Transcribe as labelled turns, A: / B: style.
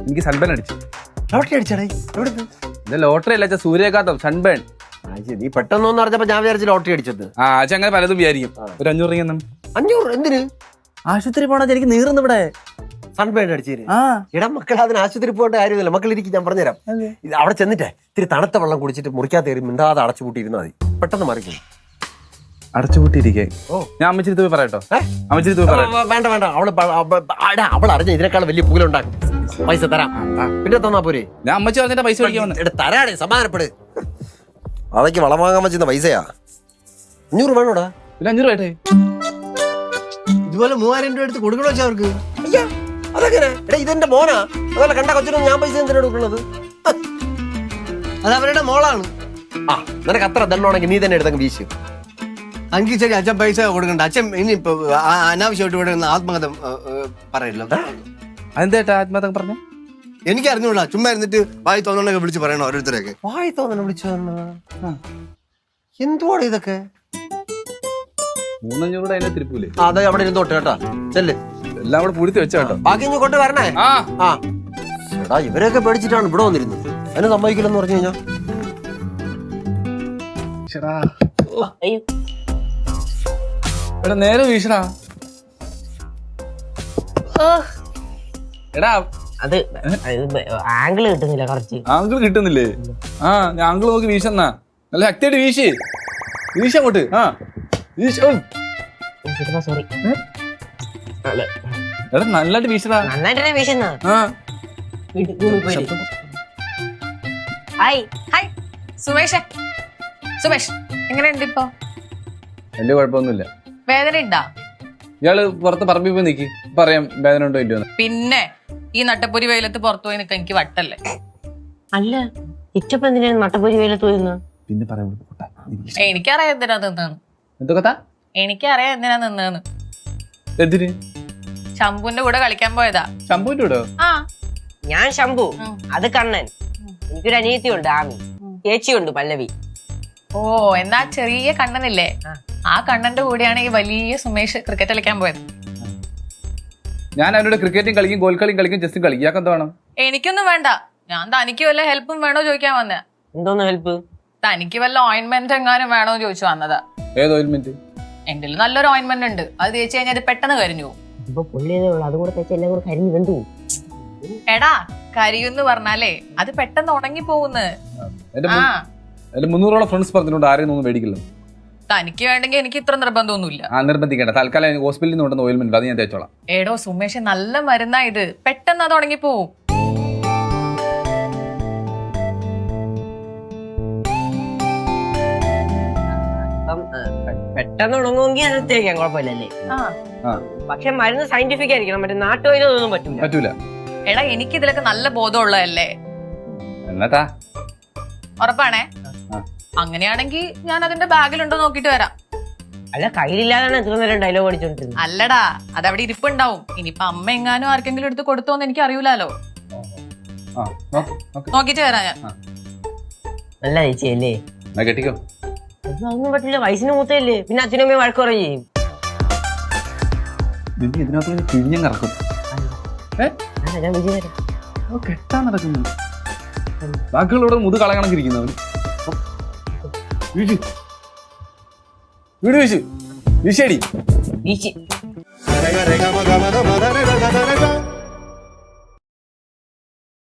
A: എനിക്ക് സൺബേൺ അടിച്ചു.
B: Lottery അടിച്ചാടേ?
A: Lottery അല്ല സൂര്യഘാതം, സൺബേൺ.
B: നീ പെട്ടെന്നൊന്നും അറിഞ്ഞപ്പോ ഞാൻ വിചാരിച്ചു ലോട്ടറി അടിച്ചത്.
A: അച്ഛൻ അങ്ങനെ പലതും വിചാരിക്കും. ഒരു 500 രൂപ.
B: 500 എന്തിന്?
A: ആശുപത്രി പോണ എനിക്ക് നീറുന്നു ഇവിടെ.
B: സൺബേൺ അടിച്ചേര്. ഇടാ മക്കൾ അതിന് ആശുപത്രി പോകേണ്ട കാര്യമില്ല. മക്കൾ ഇരിക്കും, ഞാൻ പറഞ്ഞുതരാം. അവിടെ ചെന്നിട്ടേ ഇത്തിരി തണുത്ത വെള്ളം കുടിച്ചിട്ട് മുറിക്കാത്തേറി മിണ്ടാതെ അടച്ചുപൂട്ടിയിരുന്നാൽ മതി, പെട്ടെന്ന് മാറിക്കും.
A: അടച്ചുപൂട്ടിയിരിക്കേ? ഞാൻ അമ്മച്ചിരി പോയി പറയട്ടോ. അമ്മച്ചിരി പോയി പറയാം.
B: വേണ്ട വേണ്ട, അവൾ അറിഞ്ഞ ഇതിനേക്കാൾ വലിയ പൂലുണ്ടാക്കും. പൈസ തരാം, പിന്നെ തന്നാ പോരെ.
A: ഞാൻ അമ്മച്ചി പറഞ്ഞിട്ട് പൈസ
B: തരാടേ, സമാധാനപ്പെട്. അതൊക്കെ വളം വാങ്ങാൻ വെച്ചിരുന്ന പൈസയാ. 500 വേണോടാ?
A: 500 രൂപ.
B: ഇതുപോലെ 3000 രൂപ എടുത്ത് കൊടുക്കണോ വെച്ചാ അവർക്ക്? അതെങ്ങനെ? എടാ ഇതെന്റെ മോനാ, അതല്ല കണ്ട കൊച്ചിനും ഞാൻ പൈസ എന്തിനാ കൊടുക്കുന്നത്?
C: അത് അവരുടെ മോളാണ്.
B: നിനക്ക് അത്ര ദണ്ണുണ്ടെങ്കിൽ നീ തന്നെ എടുത്തങ്ങ് വീശു.
C: അങ്കി ശരി, അച്ഛൻ പൈസ കൊടുക്കണ്ട. അച്ഛൻ ഇനിയിപ്പോ അനാവശ്യമായിട്ട് ഇവിടെ ആത്മകഥ പറയല്ലോ.
A: അതെന്താ ആത്മകഥ പറഞ്ഞ?
C: എനിക്ക് അറിഞ്ഞൂടാ, ചുമ്മാ ഇരുന്നിട്ട് വായി തോന്നണൊക്കെ വിളിച്ച് പറയണോ ഓരോരുത്തരെയൊക്കെ.
B: വായി തോന്നണ വിളിച്ചു എന്തുവാണ് ഇതൊക്കെ?
A: 300 രൂപ അതിനെ തിരുപ്പൂലേ?
B: അതെ, അവിടെ ഇരുന്നോട്ടെ കേട്ടാ. ചെല്ല്,
A: എല്ലാം കൂടെ പൂഴ്ത്തി വെച്ചോട്ടോ.
B: ബാക്കി ഇങ്ങ് കൊണ്ട് വരണേ. എടാ ഇവരെയൊക്കെ പേടിച്ചിട്ടാണ് ഇവിടെ വന്നിരുന്നത്. അതിന് സമ്മതിക്കില്ലെന്ന് പറഞ്ഞു കഴിഞ്ഞാ
A: എടാ നേരെ വീശടാ. എടാ
D: അത് ആംഗിൾ കിട്ടുന്നില്ല. കുറച്ച്
A: ആംഗിൾ കിട്ടുന്നില്ലേ? ഞാൻ ആംഗിൾ നോക്കി വീശന്നാ. നല്ല ശക്തിയായിട്ട് വീശി വീശ അങ്ങോട്ട്.
D: സോറി.
A: എടാ നല്ലായിട്ട് വീശടാ.
D: നന്നായിട്ട് വീശുന്ന. Hi
E: hi Sumesh. സുമേഷ് എങ്ങനെയുണ്ട് ഇപ്പൊ?
A: വലിയ കുഴപ്പമൊന്നുമില്ല.
E: വേദന ഉണ്ടാ?
A: ഇയാള് പുറത്ത് പറമ്പിൽ പോയി നിക്ക്, പറയാം വേദന ഉണ്ടോ ഇല്ലയോ.
E: പിന്നെ ഈ നട്ടപ്പൊരി വെയിലത്ത് പുറത്തു പോയി നിൽക്കാൻ എനിക്ക് വട്ടല്ലേ?
D: അല്ല, ഇച്ചപ്പ എന്തിനാണ് നട്ടപ്പൊരി വെയിലത്ത് പോയിരുന്ന?
A: പിന്നെ പറയാം.
E: എനിക്കറിയാം എന്തിനാ നിന്നാണ്.
A: എന്തൊക്കെ?
E: എനിക്കറിയാം എന്തിനാ നിന്നാണ്.
A: എന്തിന്?
E: ശംഭുവിന്റെ കൂടെ കളിക്കാൻ പോയതാ.
A: ശംഭുവിന്റെ കൂടെ?
D: ഞാൻ ശംഭു, അത് കണ്ണൻ. എനിക്കൊരു അനിയത്തിയുണ്ട് ആമി, ചേച്ചിയുണ്ട് പല്ലവി.
E: ഓ, എന്നാ ചെറിയ കണ്ണനില്ലേ, ആ കണ്ണന്റെ കൂടെയാണ് ഈ വലിയ സുമേഷ് ക്രിക്കറ്റ് കളിക്കാൻ പോയത്.
A: ഞാൻ അവരോട് ക്രിക്കറ്റും കളിക്കും, ഗോൾ കളിയും കളിക്കും, ചെസ്സും കളിക്കും. ഇയാൾക്ക് എന്താ വേണം?
E: എനിക്കൊന്നും വേണ്ട, ഞാൻ തനിക്ക് വല്ല ഹെൽപ്പും വേണോ ചോദിക്കാൻ വന്നേ.
D: എന്തോന്ന് ഹെൽപ്പ്?
E: തനിക്ക് വല്ല ഓയിന്റ്മെന്റ് എങ്ങാനും വേണോ ചോദിച്ചു വന്നതാ.
A: ഏത് ഓയിന്റ്മെന്റ്?
E: എന്റെ നല്ലൊരു ഓയിന്റ്മെന്റ് ഉണ്ട്, അത് തേച്ച് കഴിഞ്ഞാൽ അത് പെട്ടെന്ന് കരിഞ്ഞു പോകും. എടാ കരിയുന്ന് പറഞ്ഞാലേ അത് പെട്ടെന്ന് ഉണങ്ങി പോകുന്നു.
A: 300 ഫ്രണ്ട്സ് പറഞ്ഞിട്ടുണ്ട്, ആരെയും ഒന്നും മേടിക്കില്ല.
E: തനിക്ക് വേണ്ടെങ്കിൽ എനിക്ക് ഇത്ര നിർബന്ധമൊന്നുമില്ല.
A: നിർബന്ധിക്കേണ്ട, തൽക്കാലം ഹോസ്പിറ്റലിൽ നിന്ന് കൊണ്ടുവന്ന ഓയിൽമെന്റ് അത് ഞാൻ തേച്ചോളാം.
E: എടോ സുമേഷ്, നല്ല മരുന്നാ ഇത്, പെട്ടെന്ന് അത് ഉണങ്ങി പോവും.
D: പെട്ടെന്ന് ഉണങ്ങുമെങ്കിൽ അത് തേക്കാൻ കുഴപ്പമില്ലല്ലേ? പക്ഷെ മരുന്ന് സയന്റിഫിക് ആയിരിക്കണം, മറ്റേ നാട്ടുവൈദ്യൊന്നും പറ്റൂല.
E: എടാ എനിക്ക് ഇതിലൊക്കെ നല്ല ബോധമുള്ളതല്ലേ.
A: എന്നതാ?
E: ഉറപ്പാണേ? അങ്ങനെയാണെങ്കിൽ ഞാൻ അതിന്റെ ബാഗിലുണ്ടോ നോക്കിട്ട് വരാം.
D: അല്ല, കയ്യിലില്ലാതാണ് എത്ര നേരം ഡയലോഗ് അടിച്ചോണ്ടിരുന്നത്.
E: അല്ലടാ, അതവിടെ ഇരിപ്പുണ്ടാവും. ഇനിയിപ്പൊ അമ്മ എങ്ങാനും ആർക്കെങ്കിലും എടുത്ത് കൊടുത്തോന്ന് എനിക്ക് അറിയൂലോ. നോക്കിട്ട് വരാം ഞാൻ.
D: നല്ല ചേച്ചിയല്ലേ?
A: കെട്ടിക്കോ.
D: ഒന്നും പറ്റില്ല, വയസ്സിന് മൂത്തല്ലേ, പിന്നെ അച്ഛനും അമ്മയും വഴക്ക് പറയും.
A: ഇതിനകത്ത് കിഴിഞ്ഞം കറക്കും. കെട്ടാൻ നടക്കുന്നു. ബാക്കിയുള്ള മുത് കളകണക്കിരിക്കുന്നവന് വീട് വീശടി
D: വീശി.